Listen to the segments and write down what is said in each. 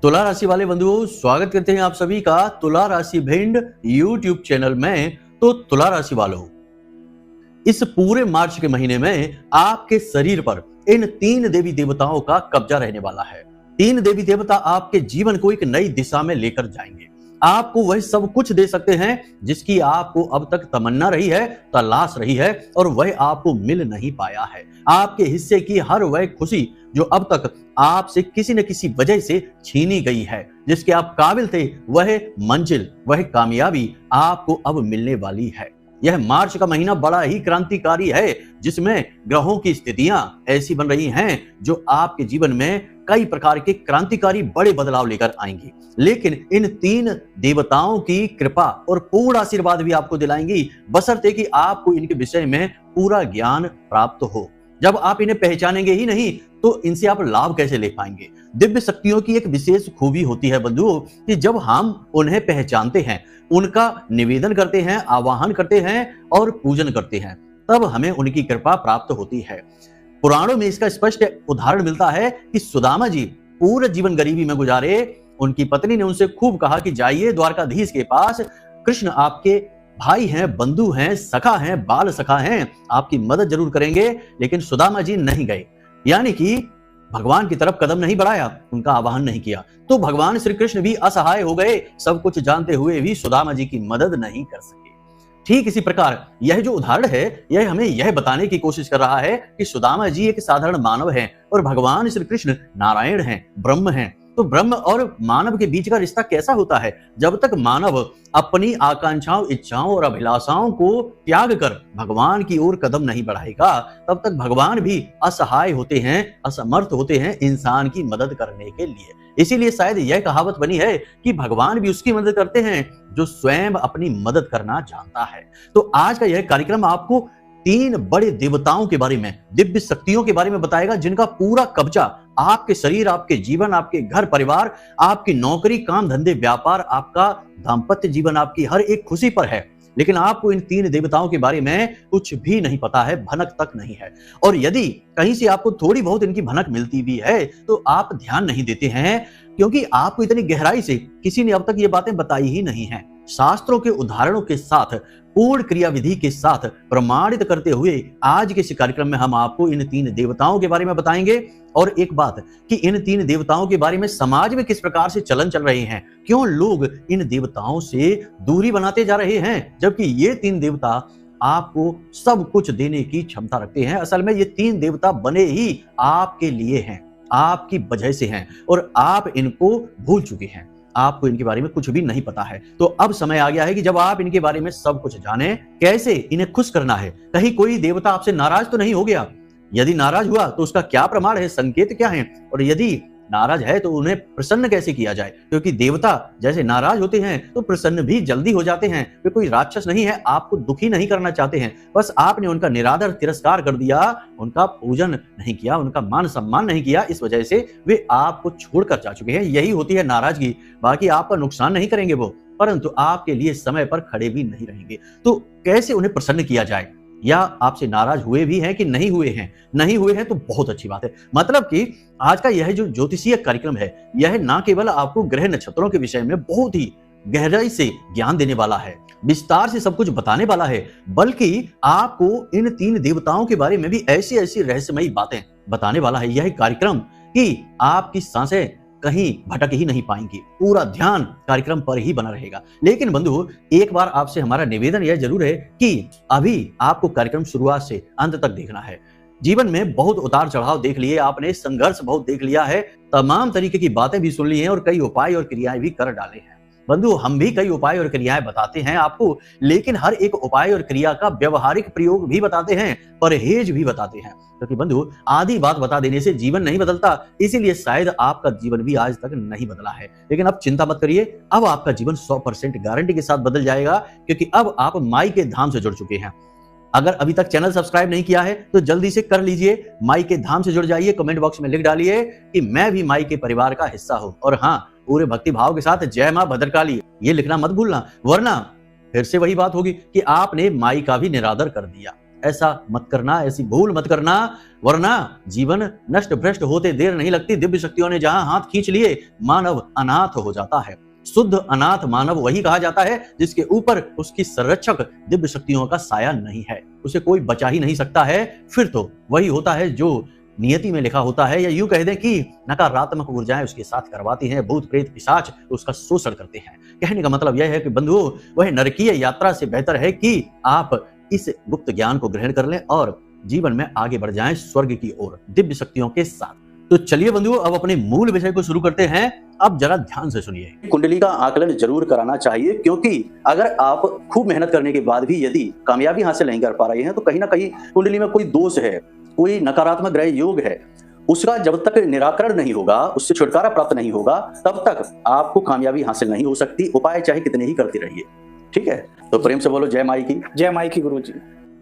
तुला राशि वाले बंधुओं, स्वागत करते हैं आप सभी का तुला राशि भिंड YouTube चैनल में। तो तुला राशि वालों, इस पूरे मार्च के महीने में आपके शरीर पर इन 3 देवी देवताओं का कब्जा रहने वाला है। 3 देवी देवता आपके जीवन को एक नई दिशा में लेकर जाएंगे। आपको वह सब कुछ दे सकते हैं जिसकी आपको अब तक तमन्ना रही है, तलाश रही है, और वह आपको मिल नहीं पाया है। आपके हिस्से की हर वह खुशी जो अब तक आपसे किसी न किसी वजह से छीनी गई है, जिसके आप काबिल थे, वह मंजिल, वह कामयाबी आपको अब मिलने वाली है। यह मार्च का महीना बड़ा ही क्रांतिकारी है, जिसमें ग्रहों की स्थितियां ऐसी बन रही हैं जो आपके जीवन में कई प्रकार के क्रांतिकारी बड़े बदलाव लेकर आएंगी। लेकिन इन 3 देवताओं की कृपा और पूर्ण आशीर्वाद भी आपको दिलाएंगी, बशर्ते कि आपको इनके विषय में पूरा ज्ञान प्राप्त हो। जब आप इन्हें पहचानेंगे ही नहीं तो इनसे आप लाभ कैसे ले पाएंगे। दिव्य शक्तियों की एक विशेष खूबी होती है बंधुओं कि जब हम उन्हें पहचानते हैं, उनका निवेदन करते हैं, आवाहन करते हैं और पूजन करते हैं, तब हमें उनकी कृपा प्राप्त होती है। पुराणों में इसका स्पष्ट उदाहरण मिलता है कि सुदामा जी पूरा जीवन गरीबी में गुजारे। उनकी पत्नी ने उनसे खूब कहा कि जाइए द्वारकाधीश के पास, कृष्ण आपके भाई हैं, बंधु हैं, सखा हैं, बाल सखा हैं, आपकी मदद जरूर करेंगे। लेकिन सुदामा जी नहीं गए, यानी कि भगवान की तरफ कदम नहीं बढ़ाया, उनका आवाहन नहीं किया। तो भगवान श्री कृष्ण भी असहाय हो गए, सब कुछ जानते हुए भी सुदामा जी की मदद नहीं कर सके। ठीक इसी प्रकार यह जो उदाहरण है, यह हमें यह बताने की कोशिश कर रहा है कि सुदामा जी एक साधारण मानव हैं और भगवान श्री कृष्ण नारायण हैं, ब्रह्म हैं। तो ब्रह्म और मानव के बीच का रिश्ता कैसा होता है? जब तक मानव अपनी आकांक्षाओं, इच्छाओं और अभिलाषाओं को त्याग कर भगवान की ओर कदम नहीं बढ़ाएगा, तब तक भगवान भी असहाय होते हैं, असमर्थ होते हैं इंसान की मदद करने के लिए। इसीलिए शायद यह कहावत बनी है कि भगवान भी उसकी मदद करते हैं जो स्वयं अपनी मदद करना जानता है। तो आज का यह कार्यक्रम आपको 3 बड़े देवताओं के बारे में, दिव्य शक्तियों के बारे में बताएगा, जिनका पूरा कब्जा आपके शरीर, आपके जीवन, आपके घर परिवार, आपकी नौकरी, काम धंधे, व्यापार, आपका दाम्पत्य जीवन, आपकी हर एक खुशी पर है। लेकिन आपको इन 3 देवताओं के बारे में कुछ भी नहीं पता है, भनक तक नहीं है। और यदि कहीं से आपको थोड़ी बहुत इनकी भनक मिलती भी है तो आप ध्यान नहीं देते हैं, क्योंकि आपको इतनी गहराई से किसी ने अब तक ये बातें बताई ही नहीं है। शास्त्रों के उदाहरणों के साथ, पूर्ण क्रिया विधि के साथ प्रमाणित करते हुए आज के इस कार्यक्रम में हम आपको इन 3 देवताओं के बारे में बताएंगे। और एक बात कि इन 3 देवताओं के बारे में समाज में किस प्रकार से चलन चल रहे हैं, क्यों लोग इन देवताओं से दूरी बनाते जा रहे हैं, जबकि ये 3 देवता आपको सब कुछ देने की क्षमता रखते हैं। असल में ये 3 देवता बने ही आपके लिए हैं, आपकी वजह से हैं, और आप इनको भूल चुके हैं। आपको इनके बारे में कुछ भी नहीं पता है। तो अब समय आ गया है कि जब आप इनके बारे में सब कुछ जानें, कैसे इन्हें खुश करना है। कहीं कोई देवता आपसे नाराज तो नहीं हो गया? यदि नाराज हुआ तो उसका क्या प्रमाण है, संकेत क्या है? और यदि नाराज है तो उन्हें प्रसन्न कैसे किया जाए? क्योंकि देवता जैसे नाराज होते हैं तो प्रसन्न भी जल्दी हो जाते हैं। वे कोई राक्षस नहीं है, आपको दुखी नहीं करना चाहते हैं। बस आपने उनका निरादर, तिरस्कार कर दिया, उनका पूजन नहीं किया, उनका मान सम्मान नहीं किया, इस वजह से वे आपको छोड़कर जा चुके हैं। यही होती है नाराजगी। बाकी आपका नुकसान नहीं करेंगे वो, परंतु आपके लिए समय पर खड़े भी नहीं रहेंगे। तो कैसे उन्हें प्रसन्न किया जाए? या आपसे नाराज हुए भी हैं कि नहीं हुए हैं? नहीं हुए हैं तो बहुत अच्छी बात है। मतलब कि आज का यह जो ज्योतिषीय कार्यक्रम है, यह ना केवल आपको ग्रह नक्षत्रों के विषय में बहुत ही गहराई से ज्ञान देने वाला है, विस्तार से सब कुछ बताने वाला है, बल्कि आपको इन 3 देवताओं के बारे में भी ऐसी ऐसी रहस्यमयी बातें बताने वाला है यह कार्यक्रम कि आपकी सांसें कहीं भटक ही नहीं पाएंगी। पूरा ध्यान कार्यक्रम पर ही बना रहेगा। लेकिन बंधु, एक बार आपसे हमारा निवेदन यह जरूर है कि अभी आपको कार्यक्रम शुरुआत से अंत तक देखना है। जीवन में बहुत उतार चढ़ाव देख लिए आपने, संघर्ष बहुत देख लिया है, तमाम तरीके की बातें भी सुन ली हैं और कई उपाय और क्रियाएं भी कर डाले हैं। बंधु, हम भी कई उपाय और क्रियाएं बताते हैं आपको, लेकिन हर एक उपाय और क्रिया का व्यवहारिक प्रयोग भी बताते हैं, परहेज भी बताते हैं। क्योंकि बंधु, आधी बात बता देने से जीवन नहीं बदलता, इसीलिए शायद आपका जीवन भी आज तक नहीं बदला है। लेकिन अब चिंता मत करिए, अब आपका जीवन 100% गारंटी के साथ बदल जाएगा, क्योंकि अब आप माई के धाम से जुड़ चुके हैं। अगर अभी तक चैनल सब्सक्राइब नहीं किया है तो जल्दी से कर लीजिए, माई के धाम से जुड़ जाइए। कमेंट बॉक्स में लिख डालिए कि मैं भी माई के परिवार का हिस्सा हूं, और हाँ, पूरे भक्ति भाव के साथ जय मां भद्रकाली ये लिखना मत भूलना, वरना फिर से वही बात होगी कि आपने माई का भी निरादर कर दिया। ऐसा मत करना, ऐसी भूल मत करना, वरना जीवन नष्ट भ्रष्ट होते देर नहीं लगती। दिव्य शक्तियों ने जहां हाथ खींच लिए, मानव अनाथ हो जाता है। शुद्ध अनाथ मानव वही कहा जाता है जिसके ऊपर उसकी संरक्षक दिव्य शक्तियों का साया नहीं है, उसे कोई बचा ही नहीं सकता है। फिर तो वही होता है जो नियति में लिखा होता है, या यूं कह दें कि नकारात्मक ऊर्जाएं उसके साथ करवाती हैं, भूत प्रेत पिशाच उसका शोषण करते हैं। कहने का मतलब यह है कि बंधुओं, वह नरकीय यात्रा से बेहतर है कि आप इस गुप्त ज्ञान को ग्रहण कर लें और जीवन में आगे बढ़ जाएं स्वर्ग की ओर दिव्य शक्तियों के साथ। तो चलिए बंधुओं, अब अपने मूल विषय को शुरू करते हैं। अब जरा ध्यान से सुनिए। कुंडली का आकलन जरूर कराना चाहिए, क्योंकि अगर आप खूब मेहनत करने के बाद भी यदि कामयाबी हासिल नहीं कर पा रहे हैं तो कहीं ना कहीं कुंडली में कोई दोष है, कोई नकारात्मक ग्रह योग है। उसका जब तक निराकरण नहीं होगा, उससे छुटकारा प्राप्त नहीं होगा, तब तक आपको कामयाबी हासिल नहीं हो सकती, उपाय चाहे कितने ही करते रहिए। ठीक है, तो प्रेम से बोलो जय माई की। जय माई की गुरुजी।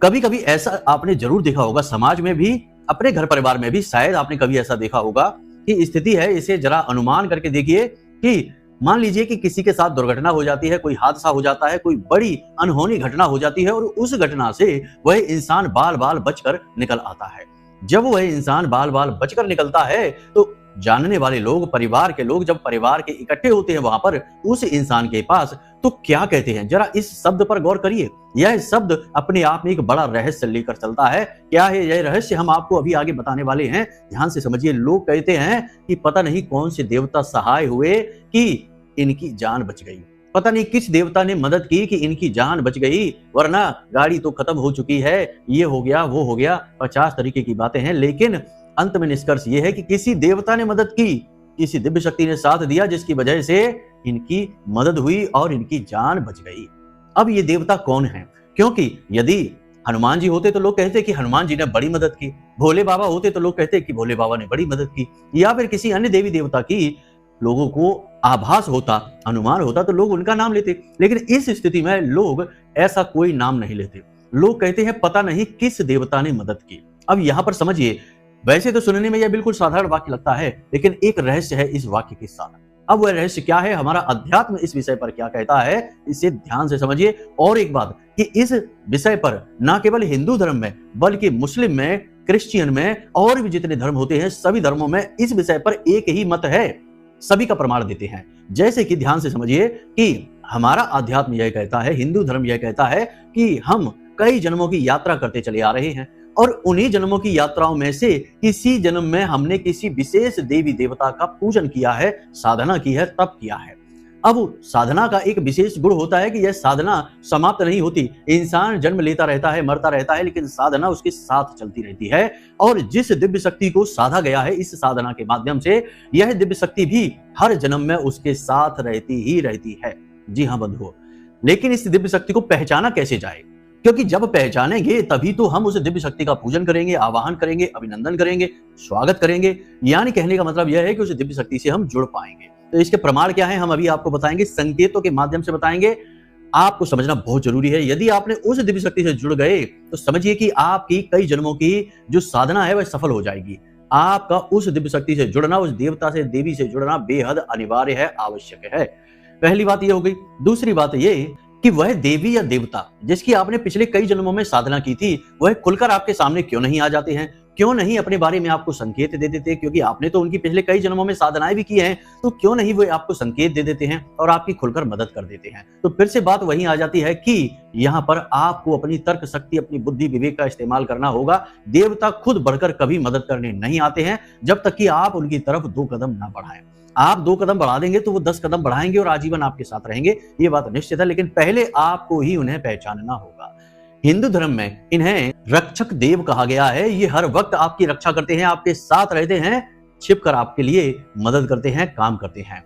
कभी कभी ऐसा आपने जरूर देखा होगा, समाज में भी, अपने घर परिवार में भी शायद आपने कभी ऐसा देखा होगा कि स्थिति है, इसे जरा अनुमान करके देखिए कि मान लीजिए कि किसी के साथ दुर्घटना हो जाती है, कोई हादसा हो जाता है, कोई बड़ी अनहोनी घटना हो जाती है और उस घटना से वह इंसान बाल बाल बचकर निकल आता है। जब वह इंसान बाल बाल बचकर निकलता है तो जानने वाले लोग, परिवार के लोग जब परिवार के इकट्ठे होते हैं वहां पर उस इंसान के पास, तो क्या कहते हैं, जरा इस शब्द पर गौर करिए। यह शब्द अपने आप में एक बड़ा रहस्य लेकर चलता है। क्या है यह रहस्य, हम आपको अभी आगे बताने वाले हैं, ध्यान से समझिए। लोग कहते हैं कि पता नहीं कौन से देवता सहाय हुए कि इनकी जान बच गई, पता नहीं किस देवता ने मदद की कि इनकी जान बच गई, वरना गाड़ी तो खत्म हो चुकी है, ये हो गया वो हो गया, 50 तरीके की बातें हैं। लेकिन अंत में निष्कर्ष ये है कि किसी देवता ने मदद की, किसी दिव्य शक्ति ने साथ दिया, जिसकी वजह से इनकी मदद हुई और इनकी जान बच गई। अब ये देवता कौन है? क्योंकि यदि हनुमान जी होते तो लोग कहते कि हनुमान जी ने बड़ी मदद की, भोले बाबा होते तो लोग कहते कि भोले बाबा ने बड़ी मदद की, या फिर किसी अन्य देवी देवता की लोगों को आभास होता, अनुमान होता तो लोग उनका नाम लेते। लेकिन इस स्थिति में लोग ऐसा कोई नाम नहीं लेते, लोग कहते हैं पता नहीं किस देवता ने मदद की। अब यहां पर समझिए, वैसे तो सुनने में यह बिल्कुल साधारण वाक्य लगता है, लेकिन एक रहस्य है इस वाक्य के साथ। अब वह रहस्य क्या है, हमारा अध्यात्म इस विषय पर क्या कहता है, इसे ध्यान से समझिए। और एक बात कि इस विषय पर न केवल हिंदू धर्म में बल्कि मुस्लिम में, क्रिश्चियन में और भी जितने धर्म होते हैं, सभी धर्मों में इस विषय पर एक ही मत है, सभी का प्रमाण देते हैं। जैसे कि ध्यान से समझिए कि हमारा अध्यात्म यह कहता है, हिंदू धर्म यह कहता है कि हम कई जन्मों की यात्रा करते चले आ रहे हैं और उन्हीं जन्मों की यात्राओं में से किसी जन्म में हमने किसी विशेष देवी देवता का पूजन किया है, साधना की है, तप किया है। अब साधना का एक विशेष गुण होता है कि यह साधना समाप्त नहीं होती, इंसान जन्म लेता रहता है, मरता रहता है, लेकिन साधना उसके साथ चलती रहती है। और जिस दिव्य शक्ति को साधा गया है इस साधना के माध्यम से, यह दिव्य शक्ति भी हर जन्म में उसके साथ रहती ही रहती है। जी हाँ बंधुओं, लेकिन इस दिव्य शक्ति को पहचाना कैसे जाए? क्योंकि जब पहचानेंगे तभी तो हम उस दिव्य शक्ति का पूजन करेंगे, आवाहन करेंगे, अभिनंदन करेंगे, स्वागत करेंगे। यानी कहने का मतलब यह है कि उस दिव्य शक्ति से हम जुड़ पाएंगे। तो इसके प्रमाण क्या है, हम अभी आपको बताएंगे, संकेतों के माध्यम से बताएंगे। आपको समझना बहुत जरूरी है। यदि आपने उस दिव्य शक्ति से जुड़ गए तो समझिए कि आपकी कई जन्मों की जो साधना है वह सफल हो जाएगी। आपका उस दिव्य शक्ति से जुड़ना, उस देवता से, देवी से जुड़ना बेहद अनिवार्य है, आवश्यक है। पहली बात यह हो गई। दूसरी बात यह कि वह देवी या देवता जिसकी आपने पिछले कई जन्मों में साधना की थी, वह खुलकर आपके सामने क्यों नहीं आ जाते हैं, क्यों नहीं अपने बारे में आपको संकेत दे देते? क्योंकि आपने तो उनकी पिछले कई जन्मों में साधनाएं भी की हैं, तो क्यों नहीं वो आपको संकेत दे देते हैं और आपकी खुलकर मदद कर देते हैं? तो फिर से बात वहीं आ जाती है कि यहाँ पर आपको अपनी तर्क शक्ति, अपनी बुद्धि विवेक का इस्तेमाल करना होगा। देवता खुद बढ़कर कभी मदद करने नहीं आते हैं जब तक कि आप उनकी तरफ 2 कदम ना बढ़ाएं। आप 2 कदम बढ़ा देंगे तो वो 10 कदम बढ़ाएंगे और आजीवन आपके साथ रहेंगे, ये बात निश्चित है। लेकिन पहले आपको ही उन्हें पहचानना होगा। हिंदू धर्म में इन्हें रक्षक देव कहा गया है। ये हर वक्त आपकी रक्षा करते हैं, आपके साथ रहते हैं, छिपकर आपके लिए मदद करते हैं, काम करते हैं।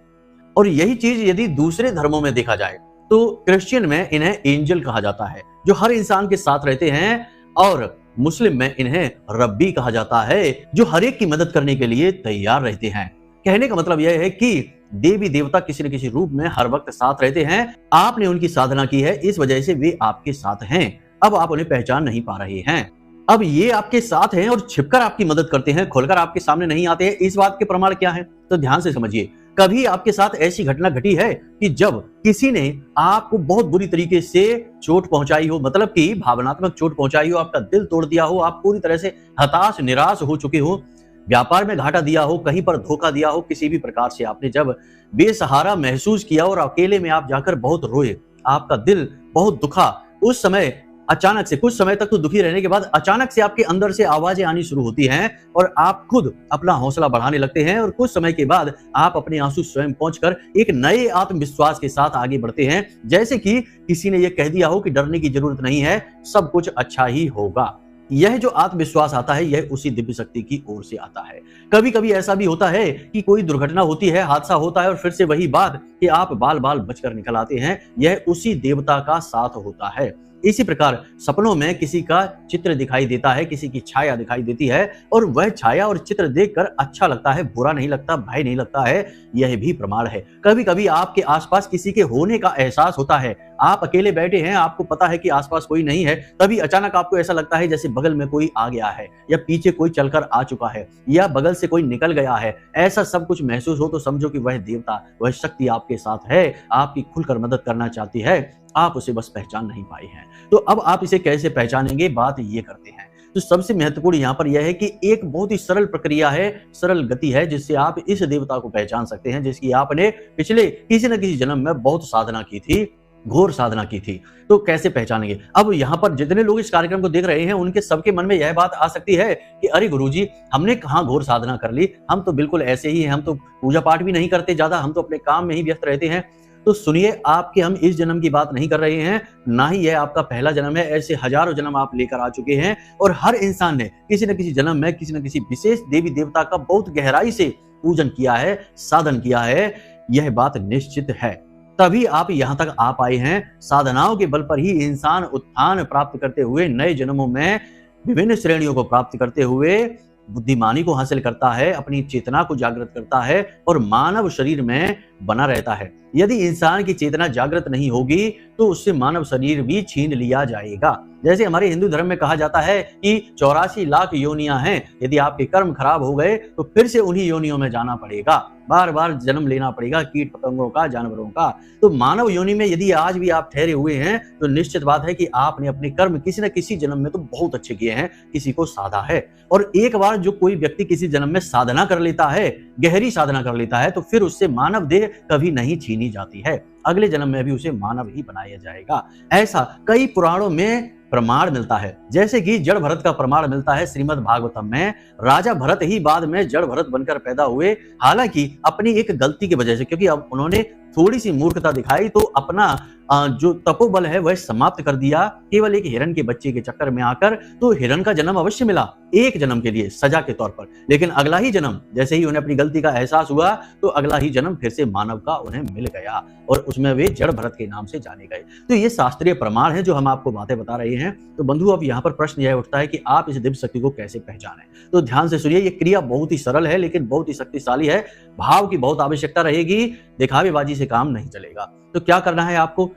और यही चीज यदि दूसरे धर्मों में देखा जाए तो क्रिश्चियन में इन्हें एंजल कहा जाता है, जो हर इंसान के साथ रहते हैं। और मुस्लिम में इन्हें रब्बी कहा जाता है, जो हर एक की मदद करने के लिए तैयार रहते हैं। कहने का मतलब यह है कि देवी देवता किसी न किसी रूप में हर वक्त साथ रहते हैं। आपने उनकी साधना की है, इस वजह से वे आपके साथ हैं। अब आप उन्हें पहचान नहीं पा रहे हैं। अब ये आपके साथ हैं और छिपकर आपकी मदद करते हैं, खुलकर आपके सामने नहीं आते हैं। इस बात के प्रमाण क्या है? तो ध्यान से समझिए। कभी आपके साथ ऐसी घटना घटी है कि जब किसी ने आपको बहुत बुरी तरीके से चोट पहुंचाई हो, मतलब कि भावनात्मक चोट पहुंचाई हो, आपका दिल तोड़ दिया हो, आप पूरी तरह से हताश निराश हो चुके हो, व्यापार में घाटा दिया हो, कहीं पर धोखा दिया हो, किसी भी प्रकार से आपने जब बेसहारा महसूस किया और अकेले में आप जाकर बहुत रोए, आपका दिल बहुत दुखा, उस समय अचानक से कुछ समय तक तो दुखी रहने के बाद अचानक से आपके अंदर से आवाजें आनी शुरू होती हैं और आप खुद अपना हौसला बढ़ाने लगते हैं और कुछ समय के बाद आप अपने आंसू स्वयं पहुंचकर एक नए आत्मविश्वास के साथ आगे बढ़ते हैं, जैसे कि किसी ने यह कह दिया हो कि डरने की जरूरत नहीं है, सब कुछ अच्छा ही होगा। यह जो आत्मविश्वास आता है यह उसी दिव्य शक्ति की ओर से आता है। कभी कभी ऐसा भी होता है कि कोई दुर्घटना होती है, हादसा होता है और फिर से वही बात कि आप बाल बाल बचकर निकल आते हैं, यह उसी देवता का साथ होता है। इसी प्रकार सपनों में किसी का चित्र दिखाई देता है, किसी की छाया दिखाई देती है और वह छाया और चित्र देखकर अच्छा लगता है, बुरा नहीं लगता, भय नहीं लगता है, यह भी प्रमाण है। कभी कभी आपके आसपास किसी के होने का एहसास होता है, आप अकेले बैठे हैं, आपको पता है कि आसपास कोई नहीं है, तभी अचानक आपको ऐसा लगता है जैसे बगल में कोई आ गया है या पीछे कोई चलकर आ चुका है या बगल से कोई निकल गया है। ऐसा सब कुछ महसूस हो तो समझो कि वह देवता, वह शक्ति आपके साथ है, आपकी खुलकर मदद करना चाहती है, आप उसे बस पहचान नहीं पाए हैं। तो अब आप इसे कैसे पहचानेंगे, बात ये करते हैं। तो सबसे महत्वपूर्ण यहाँ पर यह है कि एक बहुत ही सरल प्रक्रिया है, सरल गति है जिससे आप इस देवता को पहचान सकते हैं, जिसकी आपने पिछले किसी न किसी जन्म में बहुत साधना की थी, घोर साधना की थी। तो कैसे पहचानेंगे? अब यहाँ पर जितने लोग इस कार्यक्रम को देख रहे हैं उनके सबके मन में यह बात आ सकती है कि अरे गुरुजी, हमने कहाँ घोर साधना कर ली, हम तो बिल्कुल ऐसे ही हैं, हम तो पूजा पाठ भी नहीं करते ज्यादा, हम तो अपने काम में ही व्यस्त रहते हैं। तो सुनिए, आपके हम इस जन्म की बात नहीं कर रहे हैं, ना ही यह आपका पहला जन्म है, ऐसे हजारों जन्म आप लेकर आ चुके हैं और हर इंसान ने किसी न किसी जन्म में किसी न किसी विशेष देवी देवता का बहुत गहराई से पूजन किया है, साधन किया है, यह बात निश्चित है। तभी आप यहाँ तक आ पाए हैं। साधनाओं के बल पर ही इंसान उत्थान प्राप्त करते हुए नए जन्मों में विभिन्न श्रेणियों को प्राप्त करते हुए बुद्धिमानी को हासिल करता है, अपनी चेतना को जागृत करता है और मानव शरीर में बना रहता है। यदि इंसान की चेतना जागृत नहीं होगी तो उससे मानव शरीर भी छीन लिया जाएगा। जैसे हमारे हिंदू धर्म में कहा जाता है कि 84 लाख योनियां हैं, यदि आपके कर्म खराब हो गए तो फिर से उन्हीं योनियों में जाना पड़ेगा, बार बार जन्म लेना पड़ेगा, कीट पतंगों का, जानवरों का। तो मानव योनि में यदि आज भी आप ठहरे हुए हैं तो निश्चित बात है कि आपने अपने कर्म किसी न किसी जन्म में तो बहुत अच्छे किए हैं, किसी को साधा है। और एक बार जो कोई व्यक्ति किसी जन्म में साधना कर लेता है, गहरी साधना कर लेता है, तो फिर उससे मानव देह कभी नहीं छीनी जाती है, अगले जन्म में भी उसे मानव ही बनाया जाएगा। ऐसा कई पुराणों में प्रमाण मिलता है, जैसे कि जड़ भरत का प्रमाण मिलता है श्रीमद् भागवतम में। राजा भरत ही बाद में जड़ भरत बनकर पैदा हुए, हालांकि अपनी एक गलती की वजह से, क्योंकि अब उन्होंने थोड़ी सी मूर्खता दिखाई तो अपना जो तपोबल है वह समाप्त कर दिया, केवल एक हिरण के बच्चे के चक्कर में आकर। तो हिरण का जन्म अवश्य मिला एक जन्म के लिए सजा के तौर पर, लेकिन अगला ही जन्म जैसे ही उन्हें अपनी गलती का एहसास हुआ तो अगला ही जन्म फिर से मानव का उन्हें मिल गया और उसमें वे जड़ भरत के नाम से जाने गए। तो ये शास्त्रीय प्रमाण है जो हम आपको बातें बता रहे हैं। तो बंधु, अब यहाँ पर प्रश्न यह उठता है कि आप इस दिव्य शक्ति को कैसे पहचानें। तो ध्यान से सुनिए, ये क्रिया बहुत ही सरल है लेकिन बहुत ही शक्तिशाली है। भाव की बहुत आवश्यकता रहेगी, दिखावेबाजी से काम नहीं चलेगा। तो क्या करना है आपको?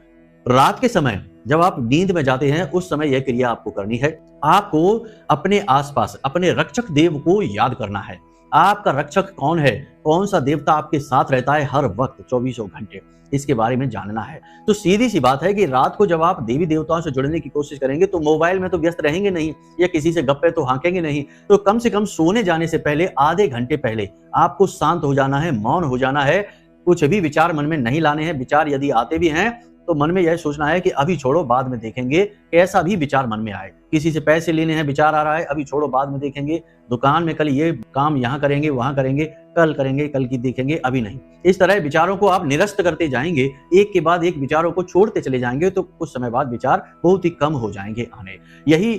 रात के समय जब आप नींद में जाते हैं उस समय यह क्रिया आपको करनी है। आपको अपने आसपास अपने रक्षक देव को याद करना है। आपका रक्षक कौन है, कौन सा देवता आपके साथ रहता है हर वक्त 24 घंटे, इसके बारे में जानना है। तो सीधी सी बात है कि रात को जब आप देवी देवताओं से जुड़ने की कोशिश करेंगे तो मोबाइल में तो व्यस्त रहेंगे नहीं या किसी से गप्पे तो हाँकेंगे नहीं। तो कम से कम सोने जाने से पहले आधे घंटे पहले आपको शांत हो जाना है, मौन हो जाना है, कुछ भी विचार मन में नहीं लाने हैं। विचार यदि आते भी हैं तो मन में यह सोचना है कि अभी छोड़ो, बाद में देखेंगे। कैसा भी विचार मन में आए, किसी से पैसे लेने हैं विचार आ रहा है, अभी छोड़ो बाद में देखेंगे। दुकान में कल ये काम यहाँ करेंगे, वहां करेंगे, कल करेंगे, कल की देखेंगे, अभी नहीं। इस तरह विचारों को आप निरस्त करते जाएंगे, एक के बाद एक विचारों को छोड़ते चले जाएंगे तो कुछ समय बाद विचार बहुत ही कम हो जाएंगे आने। यही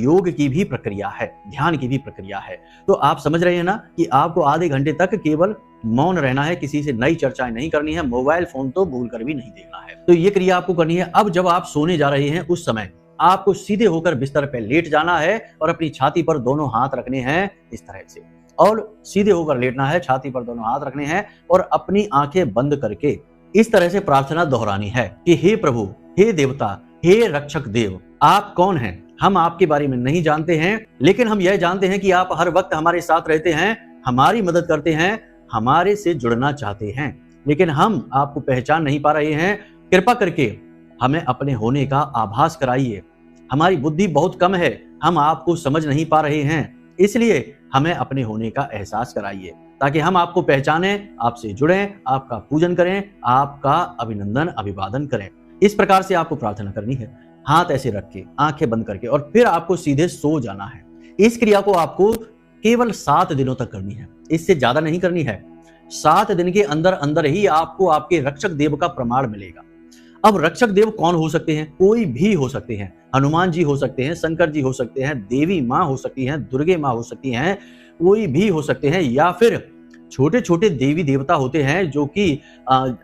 योग की भी प्रक्रिया है, ध्यान की भी प्रक्रिया है। तो आप समझ रहे हैं ना कि आपको आधे घंटे तक केवल मौन रहना है, किसी से नई चर्चाएं नहीं करनी है, मोबाइल फोन तो भूल कर भी नहीं देखना है। तो ये क्रिया आपको करनी है। अब जब आप सोने जा रहे हैं उस समय आपको सीधे होकर बिस्तर पर लेट जाना है और अपनी छाती पर दोनों हाथ रखने हैं इस तरह से, और सीधे होकर लेटना है, छाती पर दोनों हाथ रखने हैं और अपनी आंखें बंद करके इस तरह से प्रार्थना दोहरानी है कि हे प्रभु, हे देवता, हे रक्षक देव, आप कौन हैं? हम आपके बारे में नहीं जानते हैं, लेकिन हम यह जानते हैं कि आप हर वक्त हमारे साथ रहते हैं, हमारी मदद करते हैं, हमारे से जुड़ना चाहते हैं, लेकिन हम आपको पहचान नहीं पा रहे हैं। कृपा करके हमें अपने होने का आभास कराइए। हमारी बुद्धि बहुत कम है, हम आपको समझ नहीं पा रहे हैं, इसलिए हमें अपने होने का एहसास कराइए ताकि हम आपको पहचानें, आपसे जुड़ें, आपका पूजन करें, आपका अभिनंदन अभिवादन करें। इस प्रकार से आपको प्रार्थना करनी है, हाथ ऐसे रख के, आंखें बंद करके, और फिर आपको सीधे सो जाना है। इस क्रिया को आपको केवल 7 दिनों तक करनी है, इससे ज्यादा नहीं करनी है। 7 दिन के अंदर अंदर ही आपको आपके रक्षक देव का प्रमाण मिलेगा। अब रक्षक देव कौन हो सकते हैं? कोई भी हो सकते हैं। हनुमान जी हो सकते हैं, शंकर जी हो सकते हैं, देवी माँ हो सकती हैं, दुर्गे माँ हो सकती हैं, कोई भी हो सकते हैं, या फिर छोटे छोटे देवी देवता होते हैं जो कि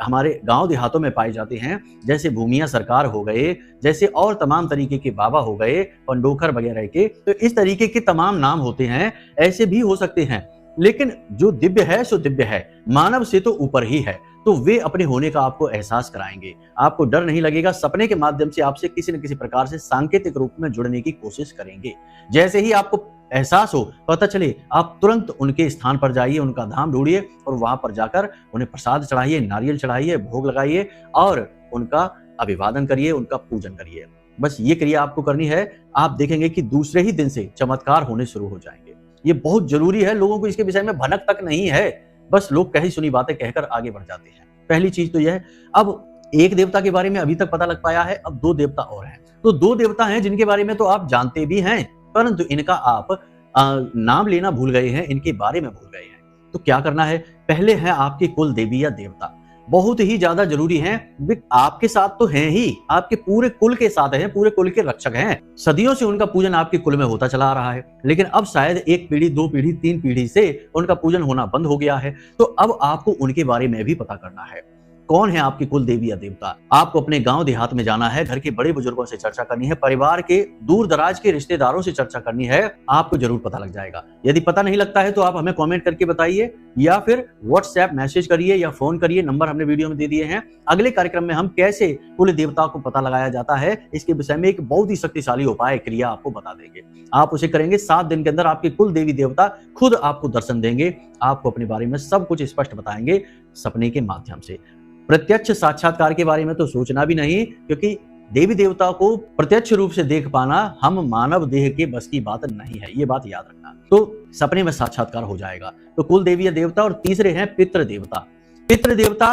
हमारे गांव देहातों में पाए जाते हैं, जैसे भूमिया सरकार हो गए, जैसे और तमाम तरीके के बाबा हो गए, पंडोखर वगैरह के। तो इस तरीके के तमाम नाम होते हैं, ऐसे भी हो सकते हैं। लेकिन जो दिव्य है सो दिव्य है, मानव से तो ऊपर ही है। तो वे अपने होने का आपको एहसास कराएंगे, आपको डर नहीं लगेगा। सपने के माध्यम से आपसे किसी न किसी प्रकार से सांकेतिक रूप में जुड़ने की कोशिश करेंगे। जैसे ही आपको एहसास हो, पता चले, आप तुरंत उनके स्थान पर जाइए, उनका धाम ढूंढिए और वहां पर जाकर उन्हें प्रसाद चढ़ाइए, नारियल चढ़ाइए, भोग लगाइए और उनका अभिवादन करिए, उनका पूजन करिए। बस ये क्रिया आपको करनी है। आप देखेंगे कि दूसरे ही दिन से चमत्कार होने शुरू हो जाएंगे। ये बहुत जरूरी है, लोगों को इसके विषय में भनक तक नहीं है, बस लोग कही सुनी बातें कहकर आगे बढ़ जाते हैं। पहली चीज तो यह है। अब एक देवता के बारे में अभी तक पता लग पाया है, अब 2 देवता और हैं। तो 2 देवता हैं जिनके बारे में तो आप जानते भी हैं, परंतु इनका आप नाम लेना भूल गए हैं, इनके बारे में भूल गए हैं। तो क्या करना है? पहले है आपके कुल देवी या देवता, बहुत ही ज्यादा जरूरी हैं। वे आपके साथ तो हैं ही, आपके पूरे कुल के साथ हैं, पूरे कुल के रक्षक हैं। सदियों से उनका पूजन आपके कुल में होता चला आ रहा है, लेकिन अब शायद 1 पीढ़ी, 2 पीढ़ी, 3 पीढ़ी से उनका पूजन होना बंद हो गया है। तो अब आपको उनके बारे में भी पता करना है। कौन है आपकी कुल देवी या देवता? आपको अपने गांव देहात में जाना है, घर के बड़े बुजुर्गों से चर्चा करनी है, परिवार के दूर दराज के रिश्तेदारों से चर्चा करनी है, आपको जरूर पता लग जाएगा। यदि पता नहीं लगता है तो आप हमें कमेंट करके बताइए, या फिर व्हाट्सएप मैसेज करिए या फोन करिए, नंबर हमने वीडियो में दे दिए हैं। अगले कार्यक्रम में हम कैसे कुल देवता को पता लगाया जाता है, इसके विषय में एक बहुत ही शक्तिशाली उपाय क्रिया आपको बता देंगे। आप उसे करेंगे, 7 दिन के अंदर आपके कुल देवी देवता खुद आपको दर्शन देंगे, आपको अपने बारे में सब कुछ स्पष्ट बताएंगे सपने के माध्यम से। प्रत्यक्ष साक्षात्कार के बारे में तो सोचना भी नहीं, क्योंकि देवी देवता को प्रत्यक्ष रूप से देख पाना हम मानव देह के बस की बात नहीं है, ये बात याद रखना। तो सपने में साक्षात्कार हो जाएगा। तो कुल देवी या देवता, और तीसरे हैं पितृ देवता। पितृ देवता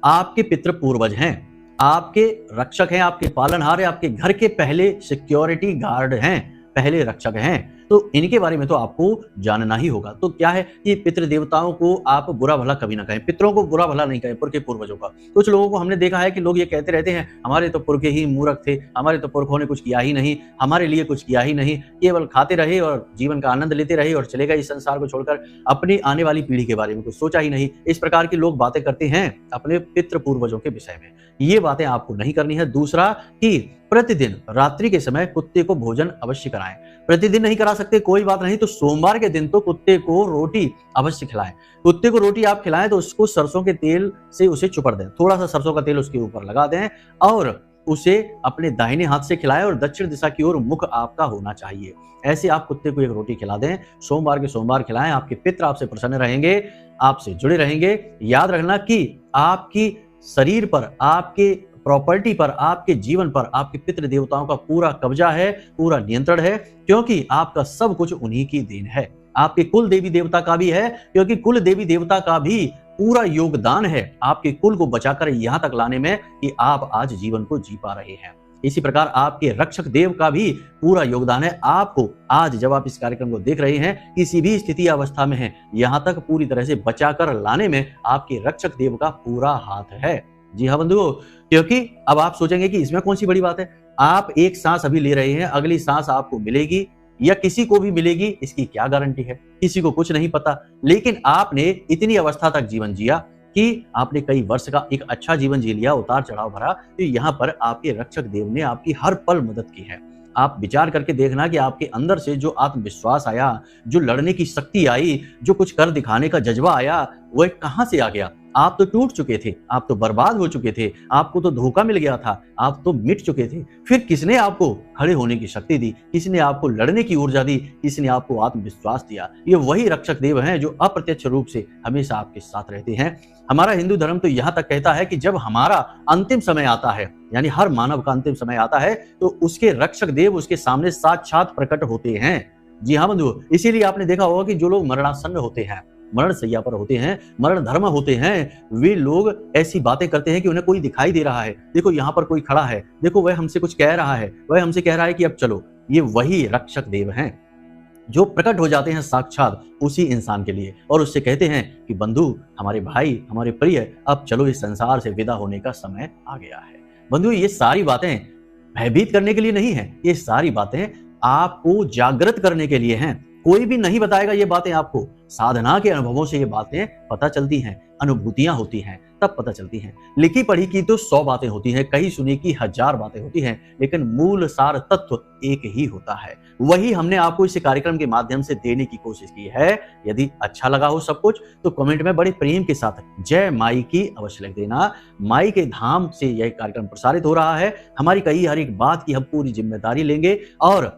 आपके पितृ पूर्वज हैं, आपके रक्षक हैं, आपके पालनहार हैं, आपके घर के पहले सिक्योरिटी गार्ड हैं, पहले रक्षक हैं। तो इनके बारे में तो आपको जानना ही होगा। तो क्या है कि पितृ देवताओं को आप बुरा भला कभी ना कहें, पितरों को बुरा भला नहीं कहें, पुरखे पूर्वजों का। कुछ लोगों को हमने देखा है कि लोग ये कहते रहते हैं, हमारे तो पुरखे ही मूर्ख थे, हमारे तो पुरखों ने कुछ किया ही नहीं, हमारे लिए कुछ किया ही नहीं, केवल खाते रहे और जीवन का आनंद लेते रहे और चले गए इस संसार को छोड़कर, अपनी आने वाली पीढ़ी के बारे में कुछ सोचा ही नहीं। इस प्रकार के लोग बातें करते हैं अपने पितृ पूर्वजों के विषय में। ये बातें आपको नहीं करनी है। दूसरा कि प्रतिदिन रात्रि के समय कुत्ते को भोजन अवश्य कराएं। प्रतिदिन नहीं करा सकते, कोई बात नहीं, तो सोमवार के दिन तो कुत्ते को रोटी अवश्य खिलाएं। कुत्ते को रोटी आप खिलाएं तो उसको सरसों के तेल से उसे चुपड़ दें, थोड़ा सा सरसों का तेल उसके ऊपर लगा दें और उसे अपने दाहिने हाथ से खिलाएं और दक्षिण दिशा की ओर मुख आपका होना चाहिए। ऐसे आप कुत्ते को एक रोटी खिला दें, सोमवार के सोमवार खिलाएं। आपके पितृ आपसे प्रसन्न रहेंगे, आपसे जुड़े रहेंगे। याद रखना कि आपकी शरीर पर, आपके प्रॉपर्टी पर, आपके जीवन पर आपके पितृ देवताओं का पूरा कब्जा है, पूरा नियंत्रण है, क्योंकि आपका सब कुछ उन्हीं की देन है। आपके कुल देवी देवता का भी है, क्योंकि कुल देवी देवता का भी पूरा योगदान है आपके कुल को बचाकर यहां तक लाने में कि आप आज जीवन को जी पा रहे हैं। इसी प्रकार आपके रक्षक देव का भी पूरा योगदान है। आपको आज जब आप इस कार्यक्रम को देख रहे हैं, किसी भी स्थिति अवस्था में हैं, यहां तक पूरी तरह से बचाकर लाने में आपके रक्षक देव का पूरा हाथ है। जी हाँ बंधुओं, क्योंकि अब आप सोचेंगे कि इसमें कौन सी बड़ी बात है। आप एक सांस अभी ले रहे हैं, अगली सांस आपको मिलेगी या किसी को भी मिलेगी, इसकी क्या गारंटी है? किसी को कुछ नहीं पता। लेकिन आपने इतनी अवस्था तक जीवन जिया कि आपने कई वर्ष का एक अच्छा जीवन जी लिया, उतार चढ़ाव भरा, तो यहाँ पर आपके रक्षक देव ने आपकी हर पल मदद की है। आप विचार करके देखना कि आपके अंदर से जो आत्मविश्वास आया, जो लड़ने की शक्ति आई, जो कुछ कर दिखाने का जज्बा आया, वो कहां से आ गया? आप तो टूट चुके थे, आप तो बर्बाद हो चुके थे, आपको तो धोखा मिल गया था, आप तो मिट चुके थे। फिर किसने आपको खड़े होने की शक्ति दी, किसने आपको लड़ने की ऊर्जा दी, किसने आपको आत्मविश्वास दिया? ये वही रक्षक देव हैं जो अप्रत्यक्ष रूप से हमेशा आपके साथ रहते हैं। हमारा हिंदू धर्म तो यहाँ तक कहता है कि जब हमारा अंतिम समय आता है, यानी हर मानव का अंतिम समय आता है, तो उसके रक्षक देव उसके सामने साक्षात प्रकट होते हैं। जी हाँ बंधुओं, इसीलिए आपने देखा होगा कि जो लोग मरणासन्न होते हैं, मरण शैया पर होते हैं, मरण धर्म होते हैं, वे लोग ऐसी बातें करते हैं कि उन्हें कोई दिखाई दे रहा है, देखो यहाँ पर कोई खड़ा है, देखो वह हमसे कुछ कह रहा है, वह हमसे कह रहा है कि अब चलो। ये वही रक्षक देव हैं जो प्रकट हो जाते हैं साक्षात उसी इंसान के लिए और उससे कहते हैं कि बंधु, हमारे भाई, हमारे प्रिय, अब चलो इस संसार से विदा होने का समय आ गया है। बंधु, ये सारी बातें भयभीत करने के लिए नहीं है, ये सारी बातें आपको जागृत करने के लिए हैं। कोई भी नहीं बताएगा ये बातें आपको, साधना के अनुभवों से ये बातें पता चलती हैं, अनुभूतियां होती हैं, तब पता चलती हैं। लिखी पढ़ी की तो 100 बातें होती हैं, कही सुनी की 1000 बातें होती हैं, लेकिन मूल सार तत्व एक ही होता है। वही हमने आपको इस कार्यक्रम के माध्यम से देने की कोशिश की है। यदि अच्छा लगा हो सब कुछ तो कमेंट में बड़े प्रेम के साथ जय माई की अवश्य लिख देना। माई के धाम से यह कार्यक्रम प्रसारित हो रहा है। हमारी कही हर एक बात की हम पूरी जिम्मेदारी लेंगे और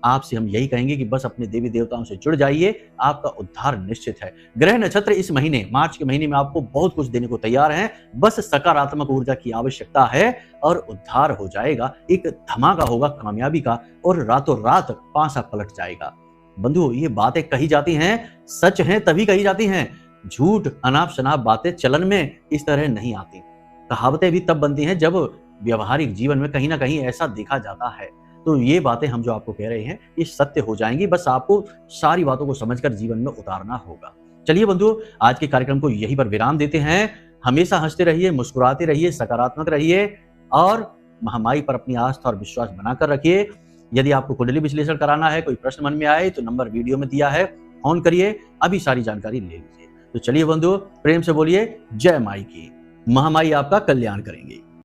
आपसे हम यही कहेंगे कि बस अपने देवी देवताओं से जुड़ जाइए, आपका उद्धार निश्चित है। ग्रह नक्षत्र इस महीने, मार्च के महीने में आपको बहुत कुछ देने को तैयार हैं। बस सकारात्मक ऊर्जा की आवश्यकता है और उद्धार हो जाएगा। एक धमाका होगा कामयाबी का और रातों रात पासा पलट जाएगा। बंधुओं, ये बातें कही जाती हैं, सच हैं तभी कही जाती हैं। झूठ, अनाप शनाप बातें चलन में इस तरह नहीं आती। कहावतें भी तब बनती हैं जब व्यवहारिक जीवन में कहीं ना कहीं ऐसा देखा जाता है। तो ये बातें हम जो आपको कह रहे हैं ये सत्य हो जाएंगी, बस आपको सारी बातों को समझकर जीवन में उतारना होगा। चलिए बंधुओं, आज के कार्यक्रम को यहीं पर विराम देते हैं। हमेशा हंसते रहिए, मुस्कुराते रहिए, सकारात्मक रहिए और महामाई पर अपनी आस्था और विश्वास बनाकर रखिए। यदि आपको कुंडली विश्लेषण कराना है, कोई प्रश्न मन में आए तो नंबर वीडियो में दिया है, फोन करिए, अभी सारी जानकारी ले लीजिए। तो चलिए बंधुओं, प्रेम से बोलिए जय माई की। महामाई आपका कल्याण करेंगे।